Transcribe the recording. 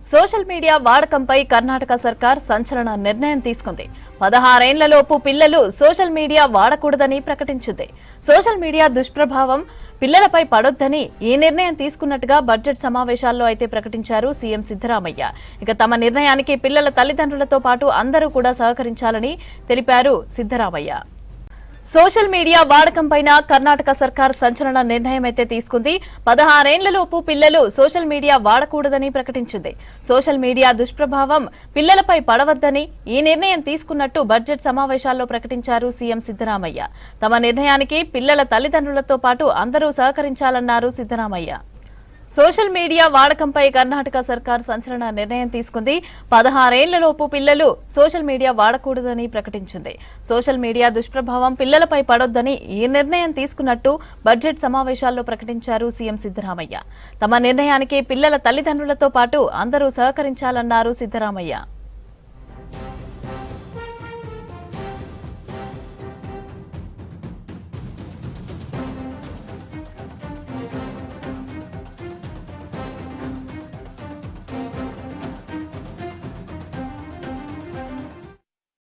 Social media వాడకంపై Karnataka సర్కార్ సంచలన నిర్ణయం తీసుకుంది. 16 ఏళ్లలోపు పిల్లలు సోషల్ మీడియా వాడకూడదని ప్రకటించింది. సోషల్ మీడియా దుష్ప్రభావం పిల్లలపై పడొద్దని ఈ నిర్ణయం తీసుకున్నట్టుగా బడ్జెట్ సమావేశాల్లో అయితే ప్రకటించారు సీఎం సిద్ధరామయ్య. ఇక తమ నిర్ణయానికి పిల్లల తల్లిదండ్రులతో పాటు అందరూ కూడా సహకరించాలని తెలిపారు సిద్ధరామయ్య. సోషల్ మీడియా వాడకంపైన కర్ణాటక సర్కార్ సంచలన నిర్ణయం అయితే తీసుకుంది. 16 ఏళ్లలోపు పిల్లలు సోషల్ మీడియా వాడకూడదని ప్రకటించింది. సోషల్ మీడియా దుష్ప్రభావం పిల్లలపై పడవద్దని ఈ నిర్ణయం తీసుకున్నట్టు బడ్జెట్ సమావేశాల్లో ప్రకటించారు సీఎం సిద్ధరామయ్య. తమ నిర్ణయానికి పిల్లల తల్లిదండ్రులతో పాటు అందరూ సహకరించాలన్నారు సిద్ధరామయ్య. సోషల్ మీడియా వాడకంపై కర్ణాటక సర్కార్ సంచలన నిర్ణయం తీసుకుంది. 16 ఏళ్లలోపు పిల్లలు సోషల్ మీడియా వాడకూడదని ప్రకటించింది. సోషల్ మీడియా దుష్ప్రభావం పిల్లలపై పడొద్దని ఈ నిర్ణయం తీసుకున్నట్టు బడ్జెట్ సమావేశాల్లో ప్రకటించారు సీఎం సిద్ధరామయ్య. తమ నిర్ణయానికి పిల్లల తల్లిదండ్రులతో పాటు అందరూ సహకరించాలన్నారు సిద్ధరామయ్య.